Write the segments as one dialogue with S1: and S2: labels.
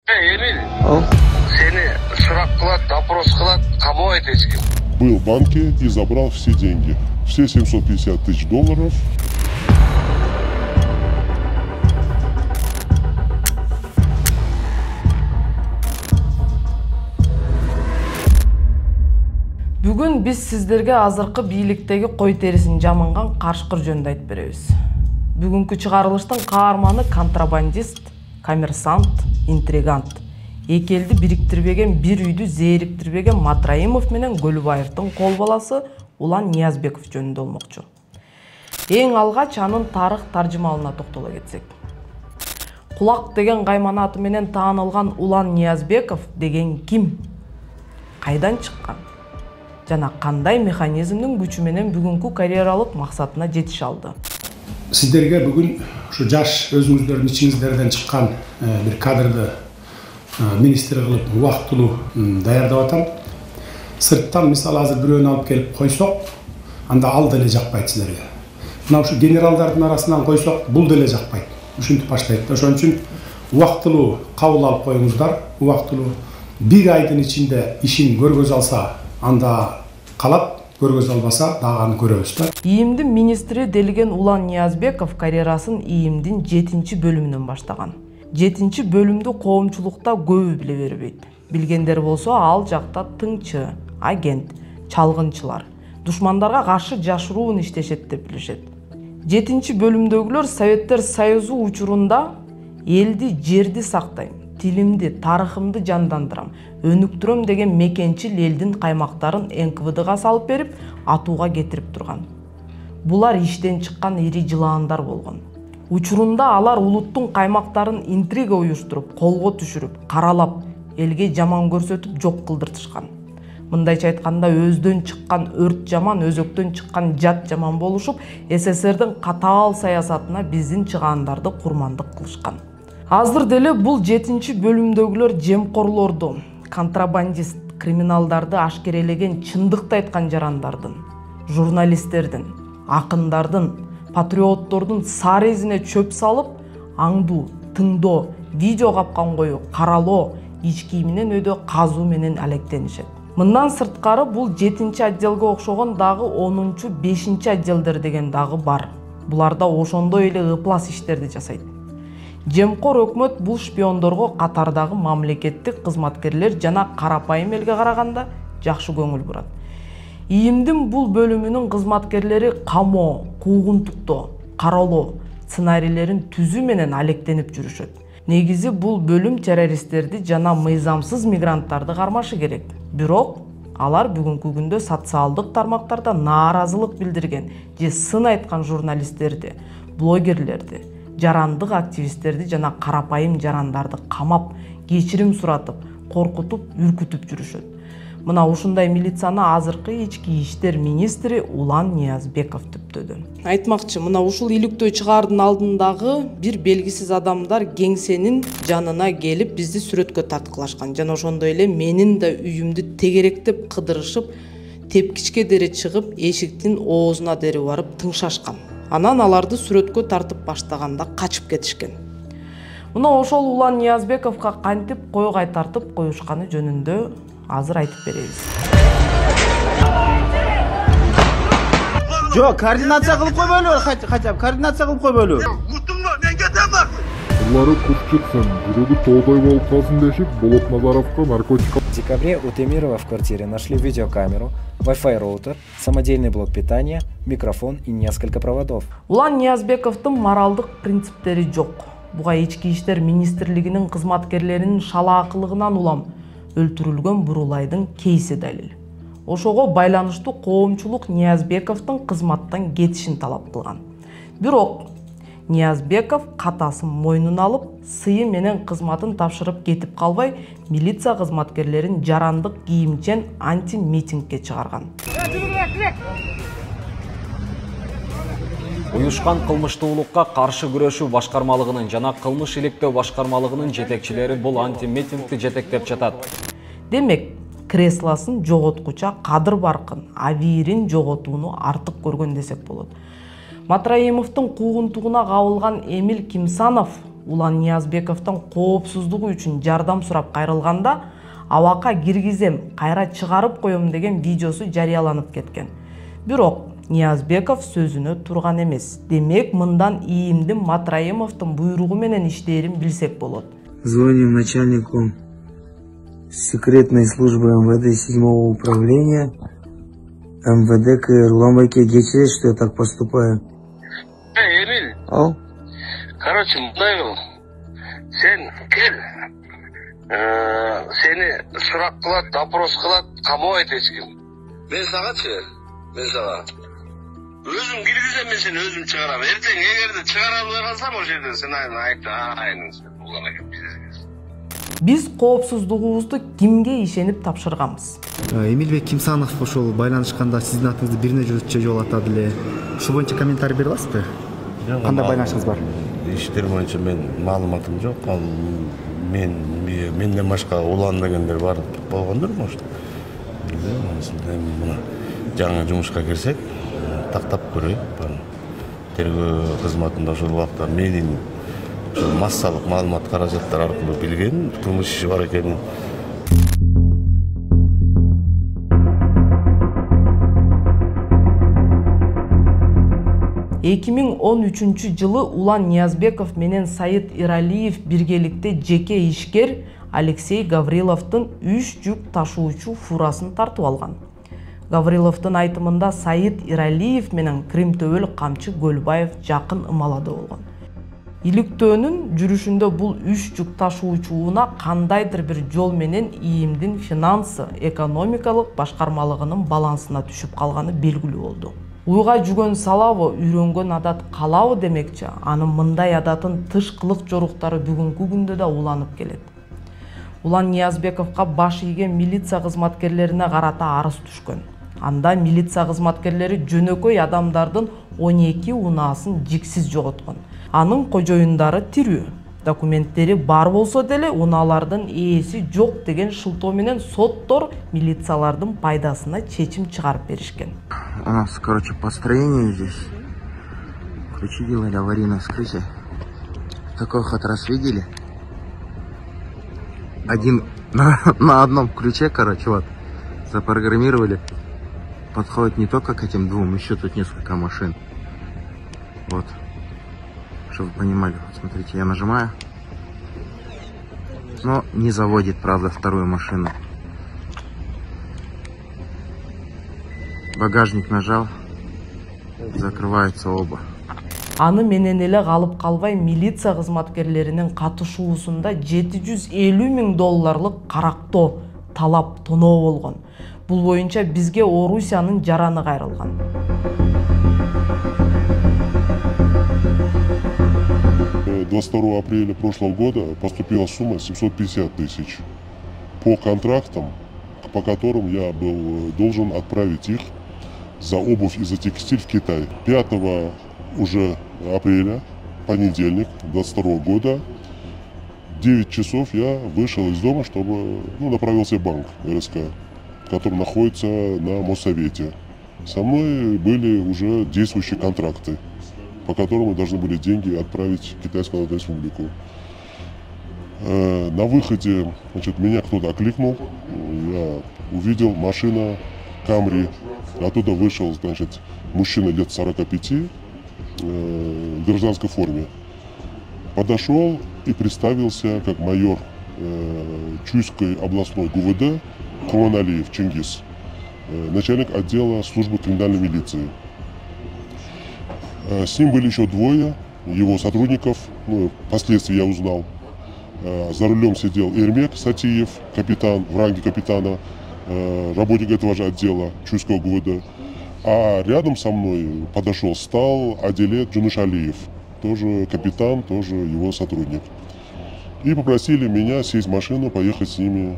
S1: Эмиль, сени сурак кылат, допрос кылат, камабайт эч ким.
S2: Был в банке и забрал все деньги. Все 750 тысяч долларов.
S3: Бүгүн биз сиздерге азыркы бийликтеги кой терисин жамынган Кашкыр жөнүндө айтып беребиз. Бүгүнкү чыгарылыштын каарманы контрабандист, коммерсант, интригант. Эки элди бириктирбеген, бир үйдү зээриктирбеген Матраимов менен Көлүбаевдин кол баласы Улан Ниязбеков жөнүндө болмокчу. Эң алгач анын тарых таржымалына токтоло кетсек. Кулак деген кайман аты менен таанылган Улан Ниязбеков деген ким? Кайдан чыккан? Жана кандай механизмдин күчү менен бүгүнкү карьералык максатына жетише алды?
S4: Сиздерге бүгүн ушу жаш өзүңүздөрдүн ичиңиздерден чыккан бир кадрды министр кылып убактылуу даярдап атам. Сырттан мисалы азыр бирөөнү алып келип койсок, анда ал деле жакпайт силерге. Мына ушу генералдардын арасынан койсок, бул деле жакпайт. Ушинтип баштайт. Ошон үчүн убактылуу кабыл алып коюңуздар, убактылуу бир айдын ичинде ишин көргөзө алса, анда калат, көргөзө албаса дагы аны көрөбүз да.
S3: ИИМдин министри делген Улан Ниязбеков карьерасын ИИМдин 7-чи бөлүмүнөн баштаган. 7-чи бөлүмдү коомчулукта көбү биле бербейт. Билгендер болсо ал жакта тыңчы, агент, чалгынчылар, душмандарга каршы жашыруун иштешет деп билишет. 7-чи бөлүмдөгүлөр Советтер Союзу учурунда элди, жерди сактайм, тилимди, тарыхымды жандандырам, өнүктүрөм деген мекенчил элдин каймактарын НКВДга салып берип, атууга кетирип турган. Булар иштен чыккан ири жылаандар болгон. Учурунда алар улуттун каймактарын интрига уюштуруп, колго түшүрүп, каралап, элге жаман көрсөтүп жок кылдыртышкан. Мындайча айтканда өздөн чыккан өрт жаман, өзөктөн чыккан жат жаман болушуп, СССРдин катаал саясатына биздин чыгаандарды курмандык кылышкан. Азыр деле бул 7-чи бөлүмдөгүлөр жемкорлорду, контрабандист, криминалдарды ашкерелеген чындыкты айткан жарандардын, журналисттердин, акындардын, патриоттордун сары изине чөп салып, аңдуу, тыңдоо, видео капкан коюу, каралоо, ич кийиминен өйдө казуу менен алектенишет. Мындан сырткары бул 7-чи отделге окшогон дагы 10-чу, 5-чи отделдер деген дагы бар. Буларда ошондой эле ыплас иштерди жасайт. Жемкор өкмөт бул шпиондорго катардагы мамлекеттик кызматкерлер жана карапайым элге караганда жакшы көңүл бурат. ИИМдин бул бөлүмүнүн кызматкерлери камоо, куугунтуктоо, каралоо, сценарийлерин түзүү менен алектенип жүрүшөт. Негизи бул бөлүм террористтерди жана мыйзамсыз мигранттарды кармашы керек. Бирок алар бүгүнкү күндө социалдык тармактарда нааразылык билдирген же сын айткан журналисттерди, блогерлерди, жарандык активисттерди жана карапайым жарандарды камап, кечирим суратып, коркутуп, үркүтүп жүрүшөт. Мына ушундай милицияны азыркы ички иштер министри Улан Ниязбеков түптөдү. Айтмакчы, мына ушул иликтөө чыгаардын алдындагы бир белгисиз адамдар кеңсенин жанына келип бизди сүрөткө тарткылашкан. Жана ошондой эле менин да үйүмдү тегеректеп кыдырышып, тепкичке дере чыгып, эшиктин оозуна дере барып тыңшашкан. Анан аларды сүрөткө тартып баштаганда качып кетишкен. Мына ошол Улан Ниязбековго кантип кой кайтартып коюшканы жөнүндө азыр айтып беребиз.
S5: Жок, координация кылып койбойлу, качап, координация кылып койбойлу.
S1: Мутуңга мен кетем барсың.
S2: Булары куп чыксын, жүрөгү тоодой болуп калсын дешип, Болот Назаровго наркотик.
S6: В декабре у Темирова в квартире нашли видеокамеру, Wi-Fi роутер, самодельный блок питания, микрофон и несколько проводов.
S3: Улан Ниязбековдун моралдык принциптери жок. Буга ички иштер министрлигинин кызматкерлеринин шалаакылыгынан улам өлтүрүлгөн Бурулайдын кейси далил. Ошого байланыштуу коомчулук Ниязбековдун кызматтан кетишин талап кылган. Бирок Ниязбеков катасын мойнуна алып, сыйы менен кызматын тапшырып кетип калбай, милиция кызматкерлерин жарандык кийимчен анти-митингге чыгарган.
S7: Уюшкан кылмыштуулукка каршы күрөшүү башкармалыгынын жана кылмыш иликтөө башкармалыгынын жетекчилери бул анти-митингди жетектеп жатат.
S3: Демек, креслосын жоготкуча Кадыр Баркын авирин жоготууну артык көргөн десек болот. Матраимовдун куугунтугуна кабылган Эмиль Кимсанов Улан Ниязбековдон коопсуздугу үчүн жардам сурап кайрылганда абакка киргизем, кайра чыгарып коем деген видеосу жарыяланып кеткен. Бирок Ниязбеков сөзүнө турган эмес. Демек, мындан ИИМдин Матраимовдун буйругу менен иштээрин билсек болот.
S8: Звоним начальнику секретной службы МВД 7-го управления МВД КР. Ламбайке geçer, что я так поступаю.
S1: Эмиль.
S8: Ал?
S1: Короче, мындай кыл. Сен кел. Сени сурак кылат, допрос кылат, камабайт эч ким. Мен сагачы, мен сага. Өзүм киргизем, мен сени өзүм чыгарам. Эртең эгерде чыгара албай калсам, ошол жерде сен айт, булган экен бизнес.
S3: Биз коопсуздугубузду кимге ишенип тапшырганбыз?
S5: Эмилбек Кимсанов ошол байланышканда сиздин атыңызды бир нече жолу атады эле. Ушул боюнча комментарий бере аласызбы? Кандай байланышыңыз бар?
S9: Иштер боюнча мен маалыматым жок. Ал менден башка улан дегендер бар болгондур, может. Мына жаңы жумушка кирсек, тактап көрөйүк. Тергөө кызматында ошол убакта менин массалык маалымат каражаттар аркылуу билген кылмыш иши бар экенин.
S3: 2013 жылы Улан Ниязбеков менен Саид Иралиев биргеликте жеке ишкер Алексей Гавриловдун 3 жүк ташуучу фурасын тартып алган. Гавриловдун айтымында Саид Иралиев менен Кримтөбөл Камчы Көлбаев жакын ымалада болгон. Иликтөөнүн жүрүшүндө бул 3 жүк ташуучууна кандайдыр бир жол менен ИИМдин финансы, экономикалык башкармалыгынын балансына түшүп калганы белгилүү болду. Уйга жүгөн салабы, үйрөнгөн адат калабы демекчи, анын мындай адатын тышкылык жоруктары бүгүнкү күндө да уланып келет. Улан Ниязбековго баш ийген милиция кызматкерлерине карата арыз түшкөн. Анда милиция кызматкерлери жөнөкөй адамдардын 12 унаасын жиксиз жоготкон. Анын кожоюндары тирүү. Документтери бар болсо деле унаалардын ээси жок деген шылтоо менен соттор милициялардын пайдасына чечим чыгарып беришкен.
S8: У нас, короче, построение здесь. Ключи делали, аварийное вскрытие. Такой ход раз видели? Один на одном ключе, короче, вот, запрограммировали. Подходит не только к этим двум, еще тут несколько машин. Вот. Чтобы вы понимали, вот смотрите, я нажимаю. Но не заводит, правда, вторую машину. Багажник нажал, закрываются оба.
S3: Аны менен эле калып калбай милиция кызматкерлеринин катышуусунда $750,000 карактоо, талап, тоноо болгон. Бул боюнча бизге Орусиянын жараны кайрылган.
S10: С 22 апреля прошлого года поступила сумма 750 тысяч по контрактам, по которым я был должен отправить их за обувь и за текстиль в Китай. 5 уже апреля, понедельник 22 года, 9 часов я вышел из дома, чтобы направился в банк РСК, который находится на Моссовете. Со мной были уже действующие контракты, по которым мы должны были деньги отправить в Китайскую Народную Республику. На выходе, значит, меня кто-то окликнул, я увидел машина Камри, оттуда вышел, значит, мужчина лет 45 в гражданской форме. Подошел и представился как майор Чуйской областной ГУВД Курманалиев Чингис, начальник отдела службы криминальной милиции. С ним были еще двое его сотрудников, впоследствии я узнал. За рулем сидел Эрмек Сатиев, капитан, в ранге капитана, работник этого же отдела Чуйского ГУВД. А рядом со мной стал Аделет Джунышалиев, тоже капитан, тоже его сотрудник. И попросили меня сесть в машину, поехать с ними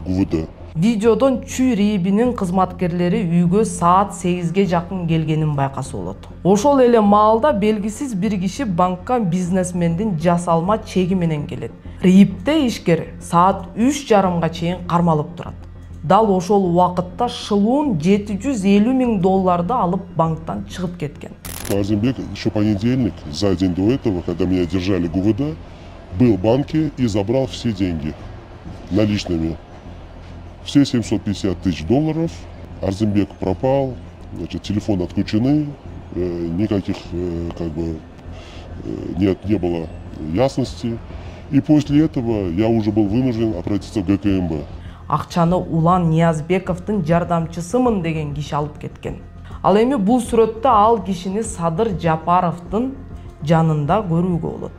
S10: в ГУВД.
S3: Видеодон Чүй рейбинин кызматкерлери үйгө саат 8ге жакын келгенин байкаса болот. Ошол эле маалда белгисиз бир киши банкка бизнесмендин жасалма чеги менен келет. Рейипте ишкер саат 3:30га чейин кармалып турат. Дал ошол убакытта шылуун $750,000 алып банктан чыгып кеткен.
S10: что Арзенбек еще понедельник, за день до этого, когда меня держали ГУВД, был в банке и забрал все деньги наличными. Все 750 тысяч долларов. Арзенбек пропал, значит, телефоны отключены, никаких не было ясности. И после этого я уже был вынужден обратиться в ГКМБ.
S3: Акчаны Улан Ниязбековдун жардамчысымын деген киши алып кеткен. Ал эми бул сүрөттө ал кишини Садыр Жапаровдун жанында көрүүгө болот.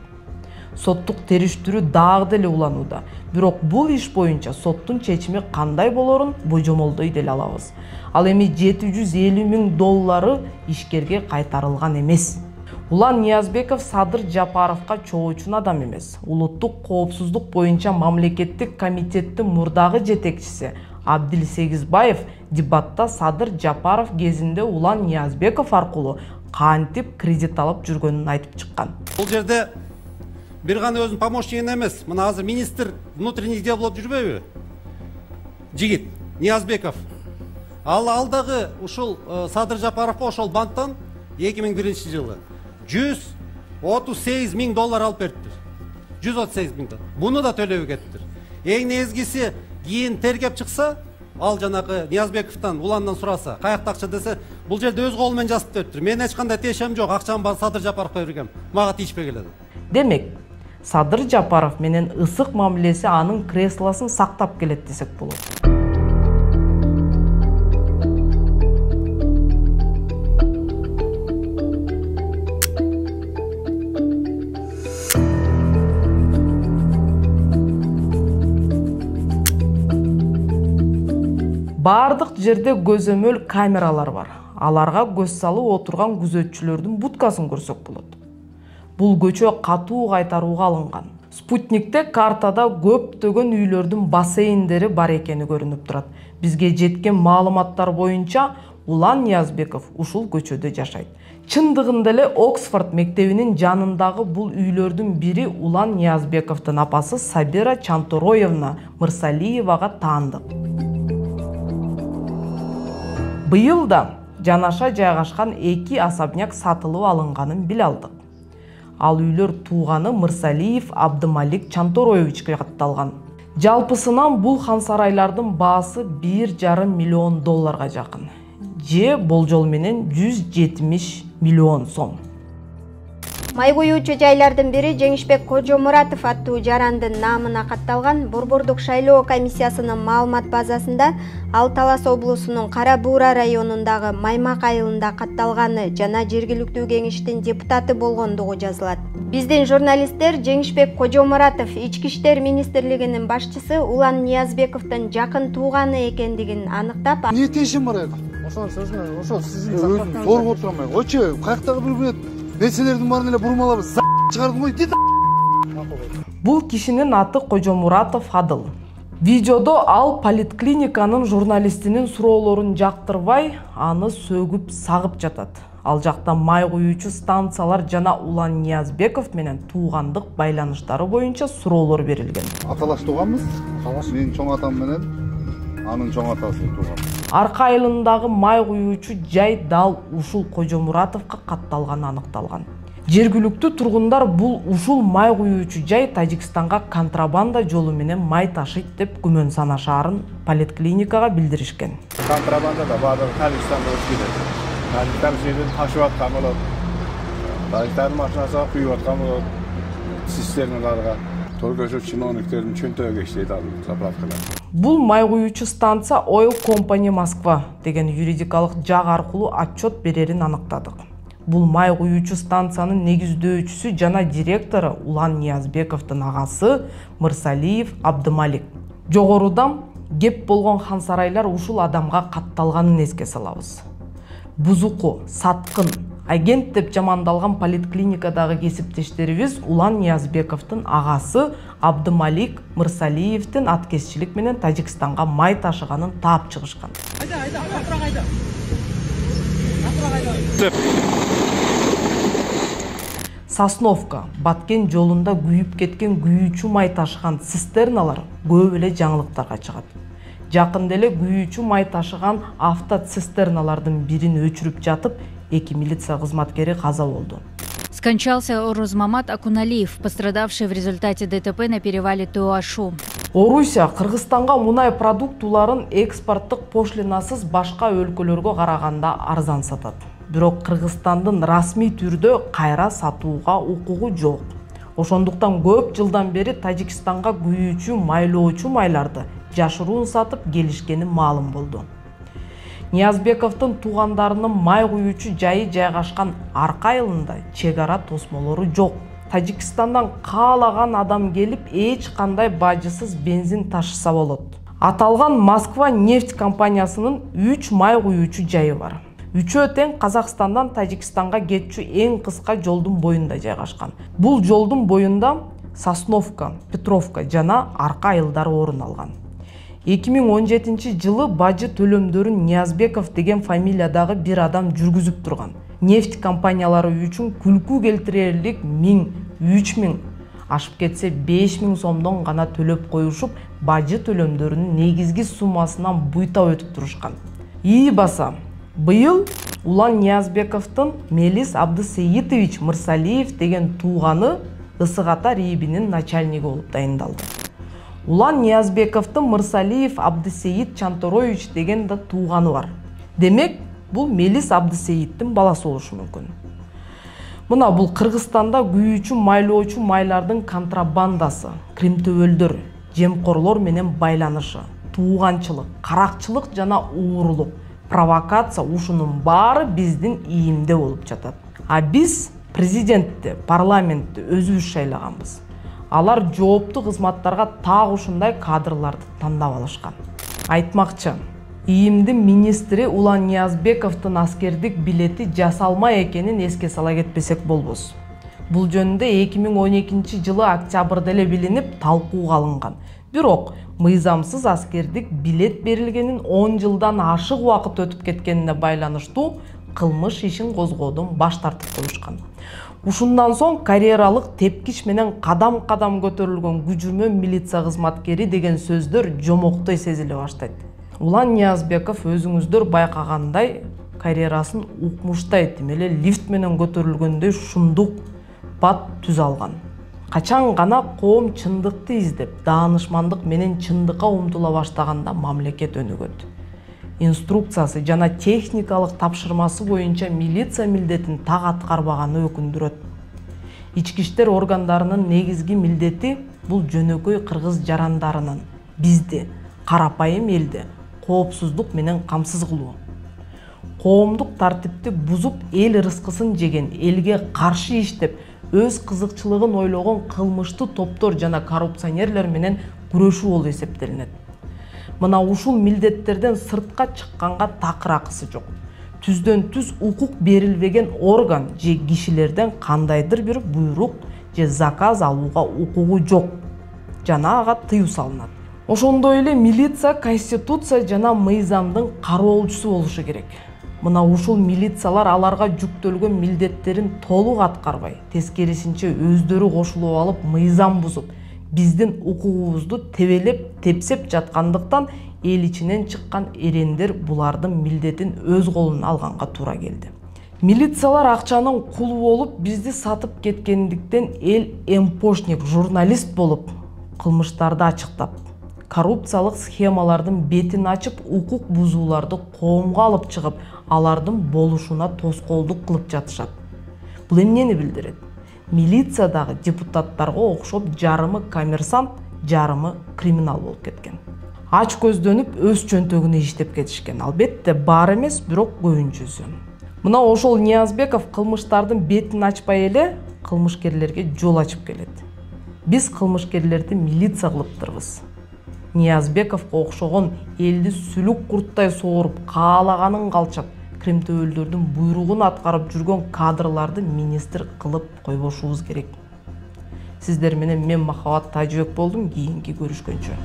S3: Соттук териштирүү дагы деле уланууда. Бирок бул иш боюнча соттун чечими кандай болорун божомолдой деле алабыз. Ал эми 750 000 доллары ишкерге кайтарылган эмес. Улан Ниязбеков Садыр Жапаровга чоочун адам эмес. Улуттук коопсуздук боюнча мамлекеттик комитеттин мурдагы жетекчиси Абдил Сегизбаев дебатта Садыр Жапаров кезинде Улан Ниязбеков аркылуу кантип кредит алып жүргөнүн айтып чыккан.
S11: Бул жерде бир гана өзүнүн помощнигин эмес, мына азыр министр внутренних дел болуп жүрбөйбү? Жигит Ниязбеков. Ал дагы ушул Садыр Жапаровго ошол банктан 2001-жылы 138 000 доллар алып бериптир. 138 000 доллар. Буну да төлөбөй кетиптир. Эң негизгиси кийин тергеп чыкса, ал жанагы Ниязбековдон, Уландан сураса, каякта акча десе, бул жерде өз колу менен жазып бериптир. Мен эч кандай тиешем жок, акчамды Садыр Жапаровго бергем. Мага тийишпей келет.
S3: Демек, Садыр Жапаров менен ысык мамилеси анын креслосын сактап келет десек болот. Бардык жерде көзөмөл камералар бар. Аларга көз салып отурган күзөтчүлөрдүн буткасын көрсөк болот. Бул көчө катуу кайтарууга алынган. Спутникте картада көптөгөн үйлөрдүн бассейндери бар экени көрүнүп турат. Бизге жеткен маалыматтар боюнча Улан Ниязбеков ушул көчөдө жашайт. Чындыгында эле Оксфорд мектебинин жанындагы бул үйлөрдүн бири Улан Ниязбековдун апасы Сабира Чантороевна Мырсалиевага таандык. Быйыл да жанаша жайгашкан 2 особняк сатылып алынганын биле алдык. Ал үйлөр тууганы Мырсалиев Абдымалик Чантороевичке катталган. Жалпысынан бул хансарайлардын баасы 1,5 миллион долларга жакын. Же болжол менен 170 миллион сом.
S12: Май куюучу жайлардын бири Жеңишбек Кожомуратов аттуу жарандын наамына катталган Борбордук шайлоо комиссиясынын маалымат базасында Ал Талас облусунун Кара Буура районундагы Маймак айылында катталганы жана жергиликтүү кеңештин депутаты болгондугу жазылат. Биздин журналисттер Жеңишбек Кожомуратов Ички иштер министрлигинин башчысы Улан Ниязбековдун жакын тууганы экендигин аныктап,
S13: эмне тешим бар эди? Ошол сиздин соргоп турам. Очо, каяктагы бир нерселердин баарын эле бурмалап чыгардым ой дейт.
S3: Бул кишинин аты Кожомуратов Адыл. Видеодо ал поликлиниканын журналистинин суроолорун жактырбай, аны сөгүп сагып жатат. Ал жакта май куюучу станциялар жана Улан Ниязбеков менен туугандык байланыштары боюнча суроолор берилген.
S13: Аталаш тууганбыз. Менин чоң атам менен анын чоң атасы тууган.
S3: Арка айылындагы май куюучу жай дал ушул Кожомуратовго катталганы аныкталган. Жергиликтүү тургундар бул ушул май куюучу жай Тажикстанга контрабанда жолу менен май ташыйт деп күмөн санашаарын поликлиникага билдиришкен.
S14: Контрабанда да баардыгы Тажикстанга өтүп кетет. Тажиктан жерден ташып аткан болот. Тажиктардын машинасына куюп аткан болот. Цистерналарга. Торгоочу чиновниктердин чөнтөгү иштейт ал заправкалар.
S3: Бул май куюучу станция Oil Company Москва деген юридикалык жак аркылуу отчет берерин аныктадык. Бул май куюучу станциянын негиздөөчүсү жана директору Улан Ниязбековдун агасы Мырсалиев Абдымалик. Жогорудан кеп болгон хансарайлар ушул адамга катталганын эске салабыз. Бузуку, саткын, агент деп жамандалган поликлиникадагы кесиптештерибиз Улан Ниязбековдун агасы Абдымалик Мырсалиевдин аткезчилик менен Тажикстанга май ташыганын таап чыгышкан. Сосновка, Баткен жолунда күйүп кеткен күйүүчү май ташыган цистерналар көп эле жаңылыктарга чыгат. Жакында эле күйүүчү май ташыган автоцистерналардын бирин өчүрүп жатып, 2 милиция кызматкери каза болду.
S15: Скончался Орузмамат Акуналиев, пострадавший в результате ДТП на перевале Туашу.
S3: Орусия Кыргызстанга мунай продуктуларын экспорттук пошлинасыз башка өлкөлөргө караганда арзан сатат. Бирок Кыргызстандын расмий түрдө кайра сатууга укугу жок. Ошондуктан көп жылдан бери Тажикстанга күйүүчү, майлоочу майларды жашыруун сатып келишкени маалым болду. Ниязбековдун туугандарынын май күйүүчү жайы жайгашкан арка айылында чек ара тосмолору жок. Тажикстандан каалаган адам келип эч кандай бажысыз бензин ташыса болот. Аталган Москва нефть компаниясынын 3 май күйүүчү жайы бар. Үчөө тең Казакстандан Тажикстанга кетчү эң кыска жолдун боюнда жайгашкан. Бул жолдун боюнда Сосновка, Петровка жана арка айылдары орун алган. 2017 жылы бажы төлөмдөрүн Ниязбеков деген фамилиядагы бир адам жүргүзүп турган. Нефть компаниялары үчүн күлкү келтирерлик 1000-3000, ашып кетсе 5000 сомдон гана төлөп коюшуп, бажы төлөмдөрүнүн негизги суммасынан буйта өтүп турушкан. Баса, быйыл Улан Ниязбековдун Мелис Абдысейитович Мырсалиев деген тууганы Ысык Ата РИИБинин начальниги болуп дайындалды. Улан Ниязбековдун Мырсалиев Абдысейит Чантороевич деген да тууганы бар. Демек, бул Мелис Абдысейиттин баласы болушу мүмкүн. Мына бул Кыргызстанда күйүүчү, майлоочу майлардын контрабандасы, кримтөбөлдөр, жемкорлор менен байланышы, тууганчылык, каракчылык жана уурулук, провокация ушунун баары биздин ийимде болуп жатат. А биз президентти, парламентти өзүбүз шайлаганбыз. Алар жооптуу кызматтарга так ушундай кадрларды тандап алышкан. Айтмакчы, ИИМдин министри Улан Ниязбековдун аскердик билети жасалмай экенин эске сала кетпесек болбос. Бул жөнүндө 2012 жылы октябрда эле билинип, талкууга алынган. Бирок мыйзамсыз аскердик билет берилгенин 10 жылдан ашык убакыт өтүп кеткенине байланыштуу кылмыш ишин козгоодон баш тартып коюшкан. Ушундан соң карьералык тепкич менен кадам-кадам көтөрүлгөн күжүрмө милиция кызматкери деген сөздөр жомоктой сезиле баштайт. Улан Ниязбеков өзүңүздөр байкагандай карьерасын укмуштай эле лифт менен көтөрүлгөндөй шундук бат түз алган. Качан гана коом чындыкты издеп, даанышмандык менен чындыкка умтула баштаганда мамлекет өнүгөт. Инструкциясы жана техникалык тапшырмасы боюнча милиция милдетин так аткарбаганы өкүндүрөт. Ички иштер органдарынын негизги милдети бул жөнөкөй кыргыз жарандарынын, бизди, карапайым элди коопсуздук менен камсыз кылуу. Коомдук тартипти бузуп, эл рызкысын жеген, элге каршы иштеп, өз кызыкчылыгын ойлогон кылмыштуу топтор жана коррупционерлер менен күрөшүү болуп эсептелинет. Мына ушул милдеттерден сыртка чыкканга такыр акысы жок. Түздөн түз укук берилбеген орган же кишилерден кандайдыр бир буйрук же заказ алууга укугу жок жана ага тыюу салынат. Ошондой эле милиция конституция жана мыйзамдын кароолчусу болушу керек. Мына ушул милициялар аларга жүктөлгөн милдеттерин толук аткарбай, тескерисинче өздөрү кошулуп алып мыйзам бузуп, биздин укугубузду тебелеп, тепсеп жаткандыктан эл ичинен чыккан эрендер булардын милдетин өз колуна алганга туура келди. Милициялар акчанын кулу болуп, бизди сатып кеткендиктен эл эмпошник, журналист болуп, кылмыштарды ачыктап, коррупциялык схемалардын бетин ачып, укук бузууларды коомго алып чыгып, алардын болушуна тоскоолдук кылып жатышат. Бул эмнени билдирет? Милициядагы депутаттарга окшоп жарымы коммерсант, жарымы криминал болуп кеткен. Ач көздөнүп өз чөнтөгүнө иштеп кетишкен. Албетте бар эмес, бирок көбүнчөсү. Мына ошол Ниязбеков кылмыштардын бетин ачпай эле кылмышкерлерге жол ачып келет. Биз кылмышкерлерди милиция кылыптырбыз. Ниязбековго окшогон элди сүлүк курттай сооруп, каалаганын калчап, кримтөбөлдөрдүн буйругун аткарып жүргөн кадрларды министр кылып койбошубуз керек. Сиздер менен мен Махабат Тажыбек болдум. Кийинки көрүшкөнчө.